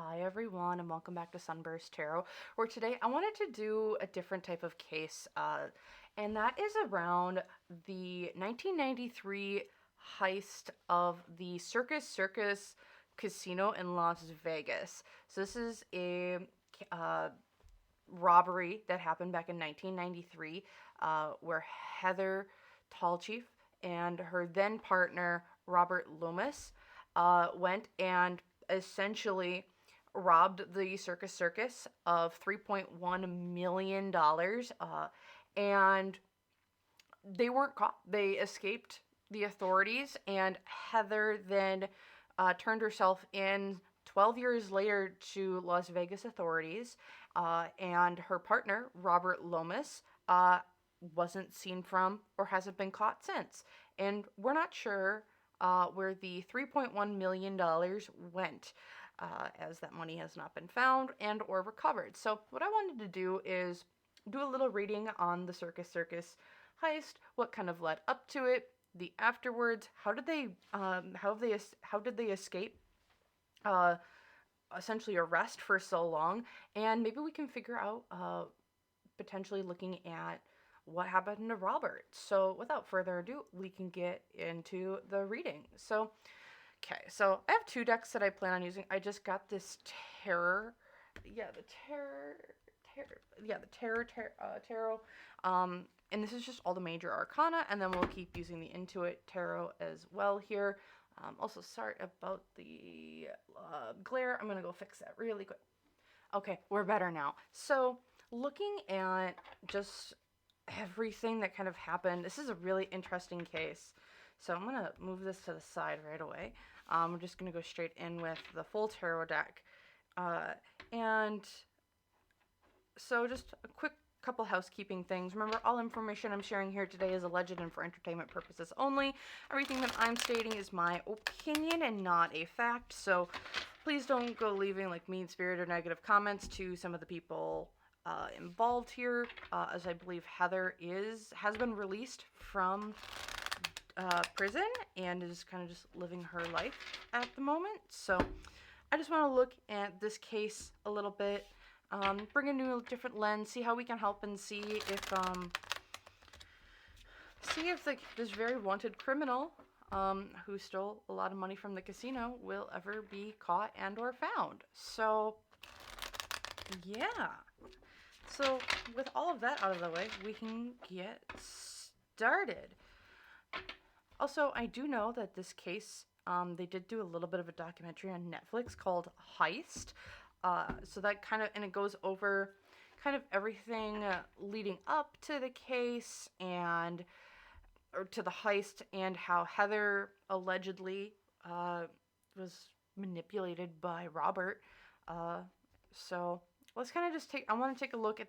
Hi everyone, and welcome back to SunBurst Tarot, where today I wanted to do a different type of case, and that is around the 1993 heist of the Circus Circus Casino in Las Vegas. So this is a robbery that happened back in 1993, where Heather Tallchief and her then partner Robert Loomis went and essentially robbed the Circus Circus of $3.1 million, and they weren't caught. They escaped the authorities, and Heather then turned herself in 12 years later to Las Vegas authorities, and her partner, Robert Loomis, wasn't seen from or hasn't been caught since. And we're not sure where the $3.1 million went, as that money has not been found and or recovered. So what I wanted to do is do a little reading on the Circus Circus heist, what kind of led up to it, the afterwards, how did they escape essentially arrest for so long, and maybe we can figure out potentially looking at what happened to Robert. So without further ado, we can get into the reading. So I have two decks that I plan on using. I just got this Terror, Tarot, and this is just all the major arcana, and then we'll keep using the Intuit Tarot as well here. Also, sorry about the glare. I'm gonna go fix that really quick. Okay, we're better now. So looking at just everything that kind of happened, this is a really interesting case. So I'm gonna move this to the side right away. We're just gonna go straight in with the full tarot deck. And so just a quick couple housekeeping things. Remember, all information I'm sharing here today is alleged and for entertainment purposes only. Everything that I'm stating is my opinion and not a fact. So please don't go leaving like mean-spirited or negative comments to some of the people involved here, as I believe Heather has been released from prison and is kind of just living her life at the moment. So I just want to look at this case a little bit, bring a new different lens, see how we can help, and see if like this very wanted criminal who stole a lot of money from the casino will ever be caught and or found. So yeah. So with all of that out of the way, we can get started. Also, I do know that this case, they did do a little bit of a documentary on Netflix called Heist. So that kind of, and it goes over kind of everything leading up to the case or to the heist, and how Heather allegedly was manipulated by Robert. So let's kind of just I want to take a look at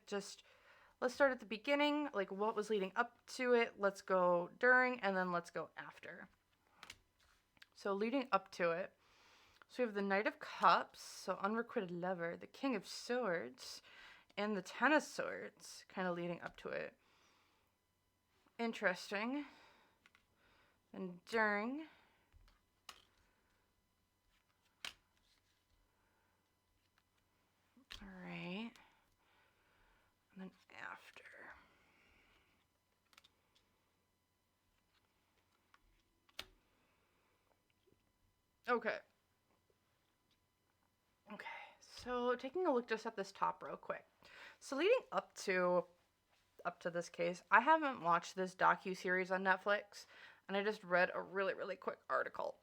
let's start at the beginning, like what was leading up to it. Let's go during, and then let's go after. So leading up to it, so we have the Knight of Cups, so unrequited lover, the King of Swords, and the Ten of Swords, kind of leading up to it. Interesting. And during. Alright. And then after. Okay. So taking a look just at this top real quick. So leading up to this case, I haven't watched this docuseries on Netflix, and I just read a really, really quick article.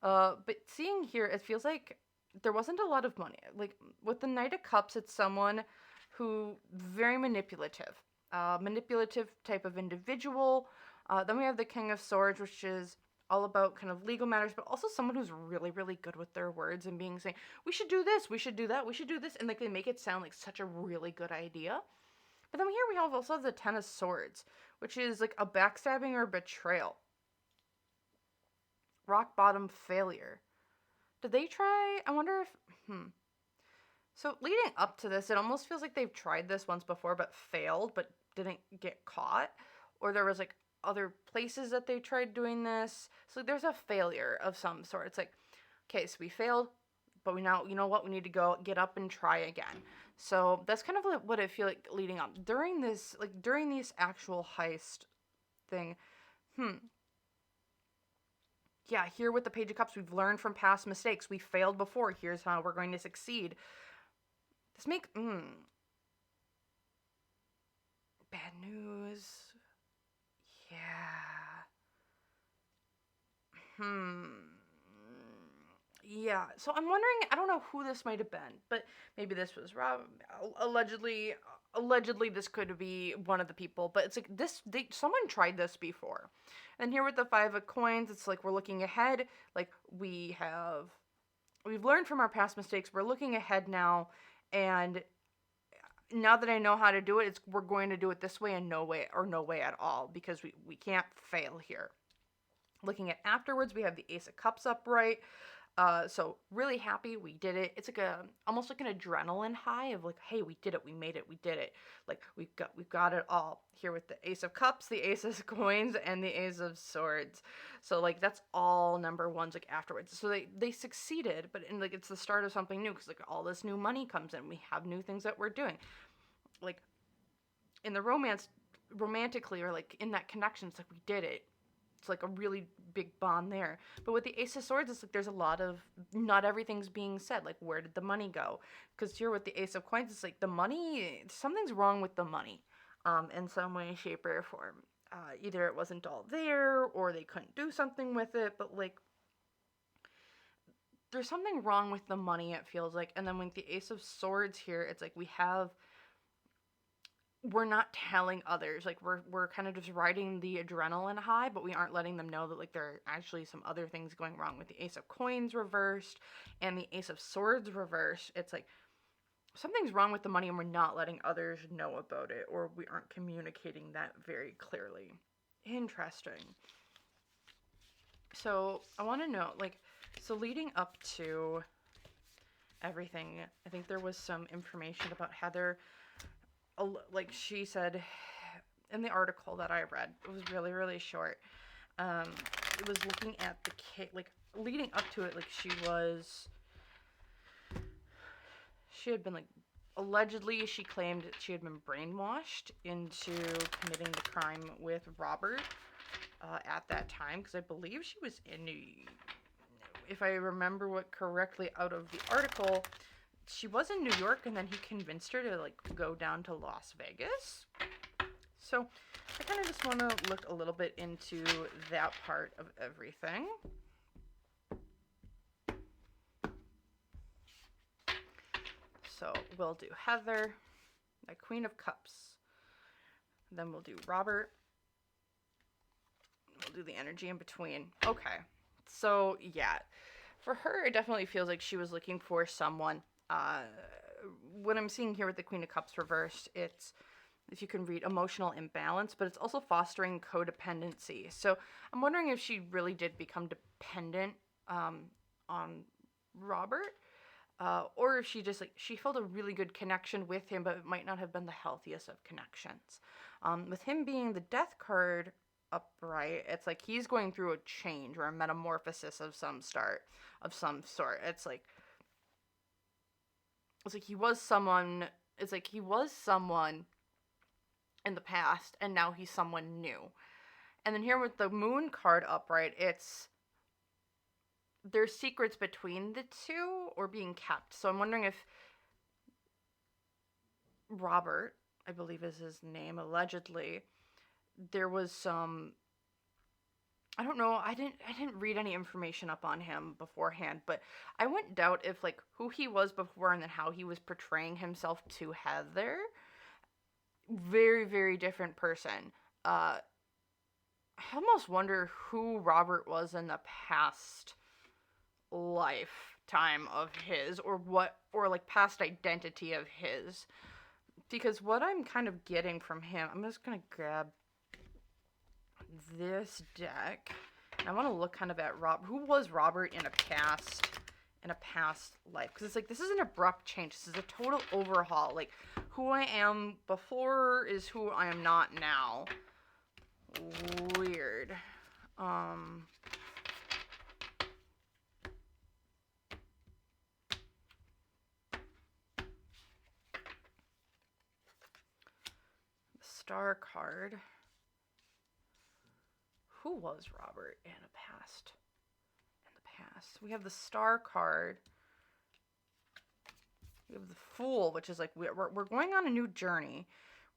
But seeing here, it feels like there wasn't a lot of money. Like with the Knight of Cups, it's someone who very manipulative type of individual. Then we have the King of Swords, which is all about kind of legal matters, but also someone who's really, really good with their words and saying, we should do this, we should do that, we should do this, and like they make it sound like such a really good idea. But then here we have also the Ten of Swords, which is like a backstabbing or betrayal. Rock bottom failure. Did they try? I wonder if, So leading up to this, it almost feels like they've tried this once before but failed, but didn't get caught. Or there was like other places that they tried doing this. So there's a failure of some sort. It's like, okay, so we failed, but we now, you know what, we need to go get up and try again. So that's kind of what I feel like leading up during this, like during this actual heist thing. Yeah, here with the Page of Cups, we've learned from past mistakes. We failed before. Here's how we're going to succeed. This makes bad news. Yeah. Yeah, so I'm wondering, I don't know who this might have been, but maybe this was Rob. Allegedly, this could be one of the people, but it's like someone tried this before. And here with the 5 of coins, it's like we're looking ahead, like we've learned from our past mistakes, we're looking ahead now, and now that I know how to do it, we're going to do it this way and no way at all, because we can't fail here. Looking at afterwards, we have the Ace of Cups upright. So really happy we did it. It's like almost like an adrenaline high of like, hey, we did it, we made it, we did it. Like we've got it all here with the Ace of Cups, the Ace of Coins, and the Ace of Swords. So like that's all number ones like afterwards. So they succeeded, but like it's the start of something new, because like all this new money comes in. We have new things that we're doing. Like in the romantically, or like in that connection, it's like we did it. It's like a really big bond there. But with the Ace of Swords, it's like there's a lot of, not everything's being said. Like, where did the money go? Because here with the Ace of Coins, it's like the money, something's wrong with the money in some way, shape, or form. Either it wasn't all there, or they couldn't do something with it, but like, there's something wrong with the money, it feels like. And then with the Ace of Swords here, it's like we're not telling others, like we're kind of just riding the adrenaline high, but we aren't letting them know that like there are actually some other things going wrong. With the Ace of Coins reversed and the Ace of Swords reversed, it's like something's wrong with the money and we're not letting others know about it, or we aren't communicating that very clearly. Interesting. So I want to know, like, so leading up to everything, I think there was some information about Heather. Like she said in the article that I read, it was really, really short. It was looking at the case, like leading up to it, like she had been like, allegedly she claimed that she had been brainwashed into committing the crime with Robert at that time, because I believe she was if I remember what correctly out of the article, she was in New York, and then he convinced her to like go down to Las Vegas. So I kind of just want to look a little bit into that part of everything. So we'll do Heather, the Queen of Cups. Then we'll do Robert. We'll do the energy in between. Okay. So yeah, for her, it definitely feels like she was looking for someone. What I'm seeing here with the Queen of Cups reversed, it's, if you can read, emotional imbalance, but it's also fostering codependency. So I'm wondering if she really did become dependent on Robert, or if she just like, she felt a really good connection with him, but it might not have been the healthiest of connections. With him being the Death card upright, it's like he's going through a change or a metamorphosis of some sort. It's like he was someone in the past, and now he's someone new. And then here with the Moon card upright, it's there's secrets between the two or being kept. So I'm wondering if Robert, I believe is his name, allegedly, there was some, I don't know, I didn't read any information up on him beforehand, but I wouldn't doubt if like who he was before and then how he was portraying himself to Heather. Very, very different person. I almost wonder who Robert was in the past lifetime of his, or like past identity of his. Because what I'm kind of getting from him, I'm just gonna grab this deck, and I want to look kind of at who was Robert in a past life, because it's like this is an abrupt change. This is a total overhaul. Like who I am before is who I am not now. Weird. Star card. Who was Robert in the past? We have the Star card. We have the Fool, which is like we're going on a new journey.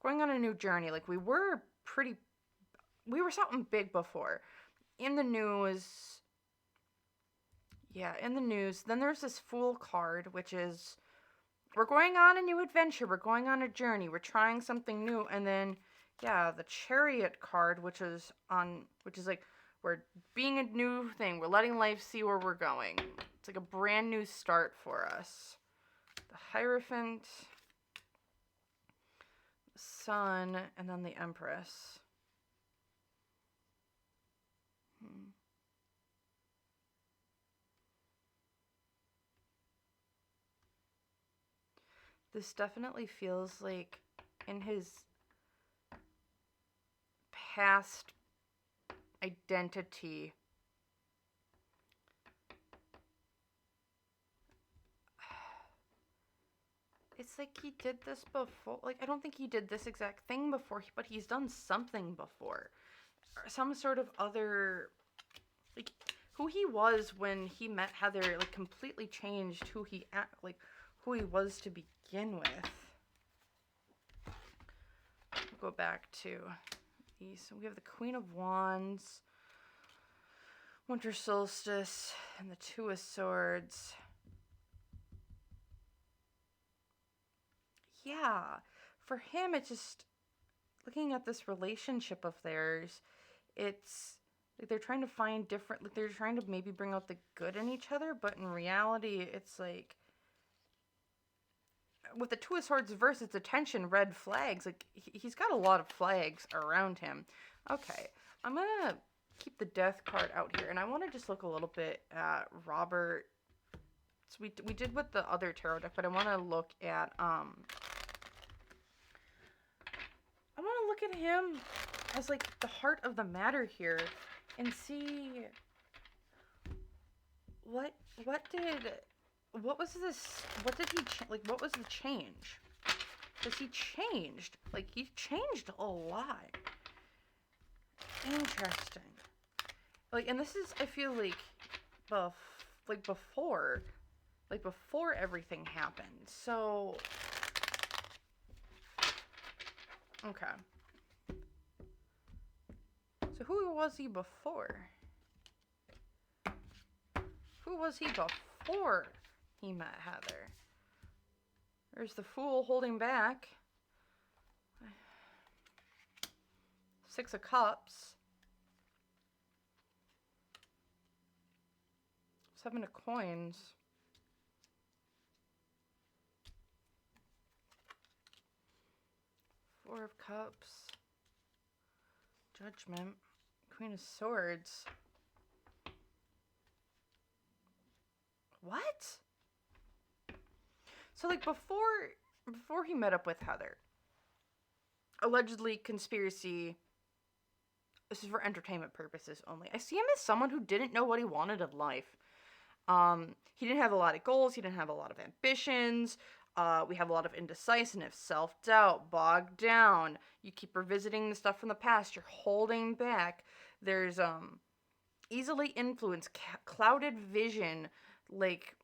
Like we were something big before. In the news. Yeah, in the news. Then there's this Fool card, which is we're going on a new adventure. We're going on a journey. We're trying something new. And then, yeah, the Chariot card, which is like we're being a new thing. We're letting life see where we're going. It's like a brand new start for us. The Hierophant, the Sun, and then the Empress. This definitely feels like in his past identity. It's like he did this before. Like, I don't think he did this exact thing before, but he's done something before. Some sort of other, like, who he was when he met Heather, like, completely changed who he was to begin with. We'll go back to these. So we have the Queen of Wands, Winter Solstice, and the Two of Swords. Yeah, for him, it's just looking at this relationship of theirs. It's like they're trying to find different, like they're trying to maybe bring out the good in each other, but in reality, it's like with the Two of Swords verse, it's attention, red flags. Like he's got a lot of flags around him. Okay, I'm gonna keep the Death card out here, and I want to just look a little bit at Robert. So we did with the other tarot deck, but I want to look at at him as like the heart of the matter here and see what was the change? Because he changed. Like he changed a lot. Interesting. Like, and this is, I feel like before everything happened. So okay. So who was he before? Who was he before he met Heather? There's the Fool holding back. Six of Cups. Seven of Coins. Four of Cups. Judgment. Queen of Swords. What? So like before he met up with Heather, allegedly conspiracy. This is for entertainment purposes only. I see him as someone who didn't know what he wanted in life. He didn't have a lot of goals. He didn't have a lot of ambitions. We have a lot of indecisiveness, self-doubt, bogged down. You keep revisiting the stuff from the past. You're holding back. There's easily influenced, clouded vision. Like,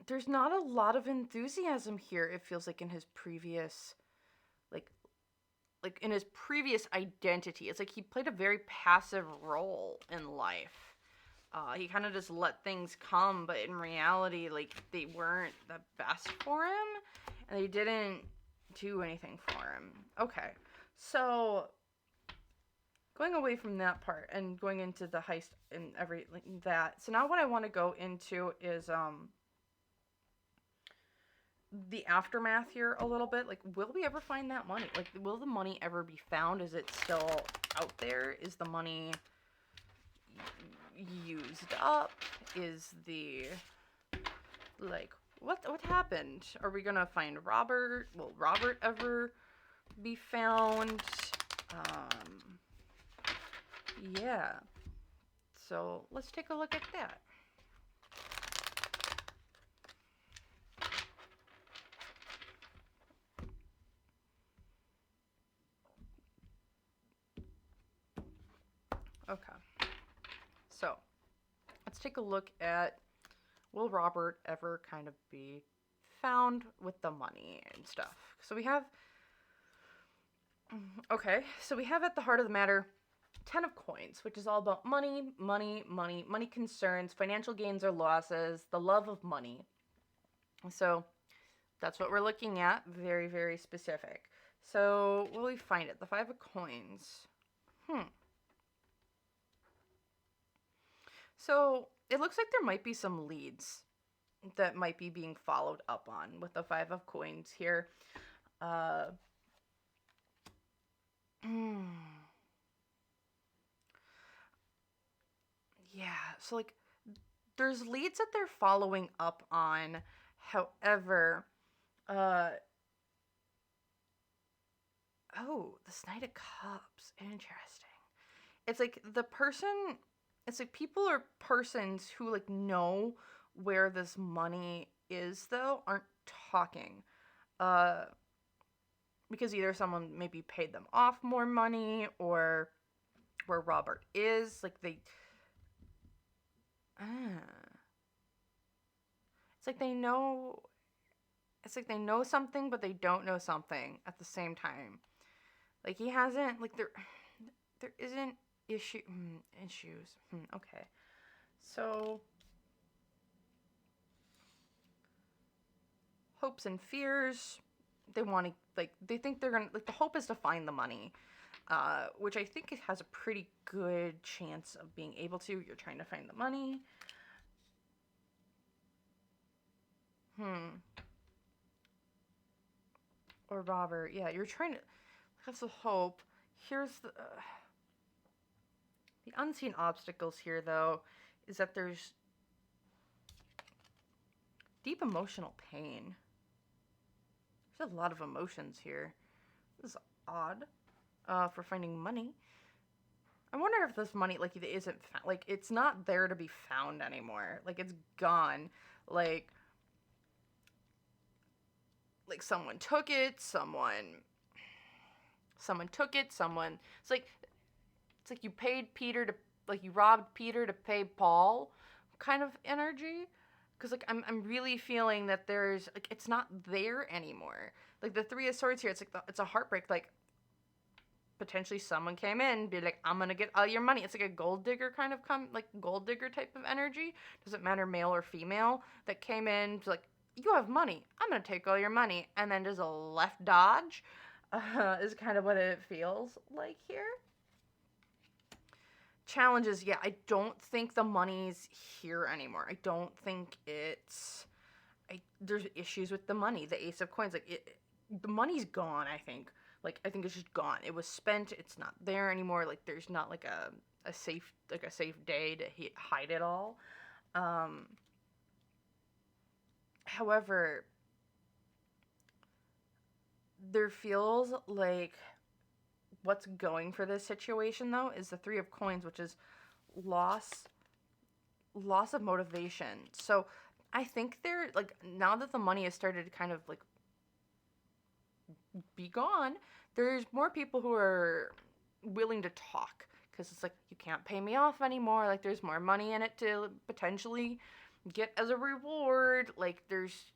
there's not a lot of enthusiasm here, it feels like, in his previous, like in his previous identity. It's like he played a very passive role in life. He kind of just let things come, but in reality, like, they weren't the best for him, and they didn't do anything for him. Okay, so going away from that part and going into the heist and everything that. So now what I want to go into is the aftermath here a little bit. Like, will we ever find that money? Like, will the money ever be found? Is it still out there? Is the money used up? Is the, like, what happened? Are we gonna find Robert? Will Robert ever be found? Yeah, so let's take a look at that. Okay. So, let's take a look at, will Robert ever kind of be found with the money and stuff? So we have, okay, so we have at the heart of the matter 10 of coins, which is all about money, money concerns, financial gains or losses, the love of money. So that's what we're looking at. Very, very specific. So will we find it? The 5 of coins. So it looks like there might be some leads that might be being followed up on with the 5 of coins here. Yeah, so like there's leads that they're following up on. However, oh, this Knight of Cups. Interesting. It's like it's like people or persons who like know where this money is though aren't talking. Because either someone maybe paid them off more money or where Robert is, like they it's like they know something but they don't know something at the same time. Like he hasn't like there isn't issues. Okay. So hopes and fears, they want to like they think they're going to like the hope is to find the money. Which I think it has a pretty good chance of being able to. You're trying to find the money. Or Robert. Yeah, you're trying to... That's the hope. Here's the unseen obstacles here, though, is that there's deep emotional pain. There's a lot of emotions here. This is odd. For finding money. I wonder if this money, like, it isn't found. Like, it's not there to be found anymore. Like, it's gone. Like someone took it. Someone took it. It's like you paid Peter to, like, you robbed Peter to pay Paul, kind of energy. Because, like, I'm really feeling that there's, like, it's not there anymore. Like, the 3 of Swords here, it's like, it's a heartbreak. Like, potentially someone came in, be like, I'm gonna get all your money. It's like a gold digger kind of gold digger type of energy. Doesn't matter male or female that came in to like, you have money. I'm gonna take all your money, and then just a left dodge. Is kind of what it feels like here. Challenges, yeah, I don't think the money's here anymore. I don't think it's. There's issues with the money. The Ace of Coins, like the money's gone. I think. Like, I think it's just gone. It was spent. It's not there anymore. Like, there's not, like, a safe day to hide it all. However, there feels like what's going for this situation, though, is the 3 of Coins, which is loss of motivation. So, I think they're, like, now that the money has started to kind of, like, be gone, there's more people who are willing to talk because it's like, you can't pay me off anymore. Like, there's more money in it to potentially get as a reward. Like, there's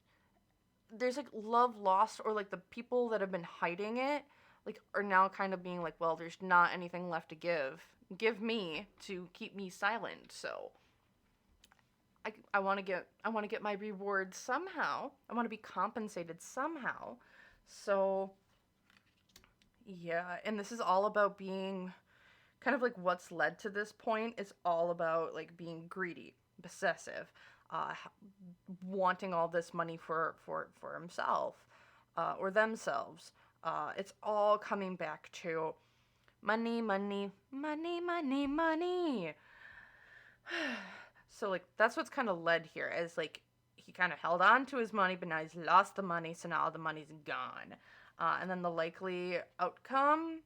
like love lost, or like the people that have been hiding it like are now kind of being like, well, there's not anything left to give me to keep me silent. So I want to get my reward somehow. I want to be compensated somehow. So yeah, and this is all about being kind of like what's led to this point is all about like being greedy, possessive, wanting all this money for himself or themselves. It's all coming back to money. So like that's what's kind of led here, as like he kind of held on to his money, but now he's lost the money, so now all the money's gone. And then the likely outcome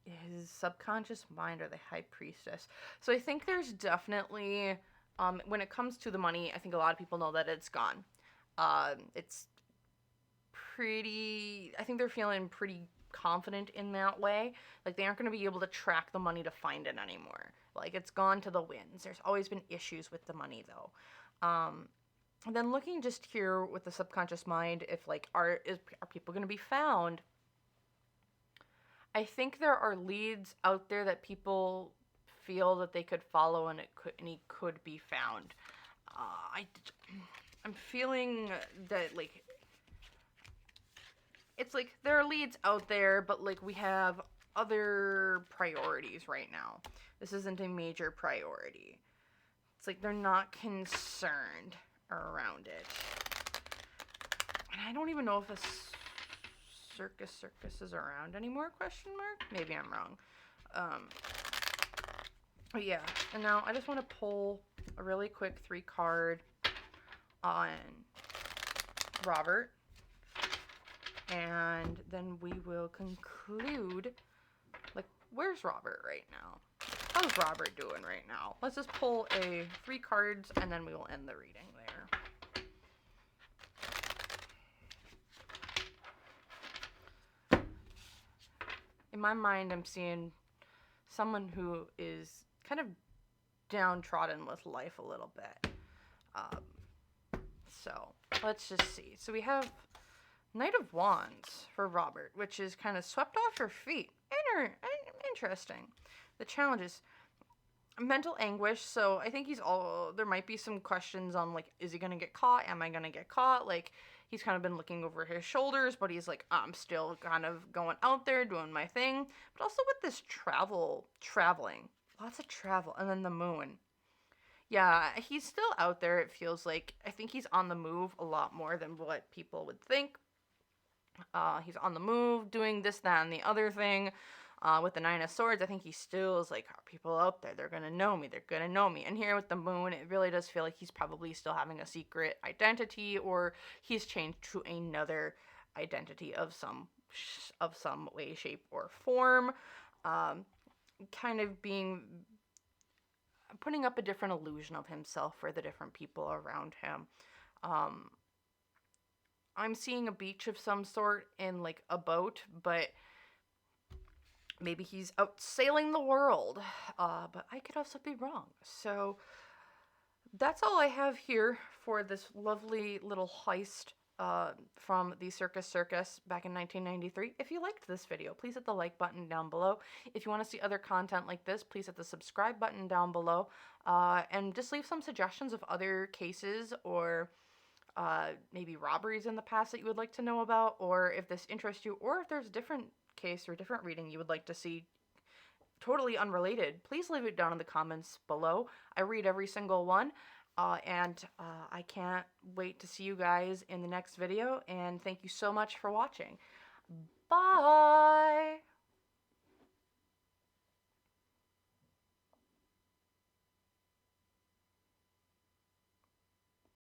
is subconscious mind or the High Priestess. So I think there's definitely, when it comes to the money, I think a lot of people know that it's gone. It's pretty, I think they're feeling pretty confident in that way. Like, they aren't going to be able to track the money to find it anymore. Like, it's gone to the winds. There's always been issues with the money, though. And then looking just here with the subconscious mind, if, like, are people going to be found? I think there are leads out there that people feel that they could follow, and he could be found. I'm feeling that, like, it's like there are leads out there, but, like, we have other priorities right now. This isn't a major priority. It's like they're not concerned around it. And I don't even know if this Circus is around anymore, question mark? Maybe I'm wrong. But yeah, and now I just want to pull a really quick 3-card on Robert, and then we will conclude. Like, where's Robert right now? How's Robert doing right now? Let's just pull 3 cards, and then we will end the reading there. In my mind, I'm seeing someone who is kind of downtrodden with life a little bit. So let's just see. So we have Knight of Wands for Robert, which is kind of swept off your feet. Interesting. The challenge is mental anguish. So I think there might be some questions on, like, is he going to get caught? Am I going to get caught? Like, he's kind of been looking over his shoulders, but he's like, I'm still kind of going out there doing my thing. But also with this traveling, lots of travel. And then the moon. Yeah, he's still out there, it feels like. I think he's on the move a lot more than what people would think. He's on the move, doing this, that, and the other thing. With the 9 of Swords, I think he still is like, are people out there? They're going to know me. They're going to know me. And here with the moon, it really does feel like he's probably still having a secret identity, or he's changed to another identity of some way, shape, or form. Kind of putting up a different illusion of himself for the different people around him. I'm seeing a beach of some sort in, like, a boat, but maybe he's out sailing the world. But I could also be wrong. So that's all I have here for this lovely little heist from the Circus Circus back in 1993. If you liked this video, please hit the like button down below. If you want to see other content like this, please hit the subscribe button down below. And just leave some suggestions of other cases, or maybe robberies in the past that you would like to know about, or if this interests you, or if there's a different case or different reading you would like to see, totally unrelated, please leave it down in the comments below. I read every single one. And I can't wait to see you guys in the next video, and thank you so much for watching. Bye!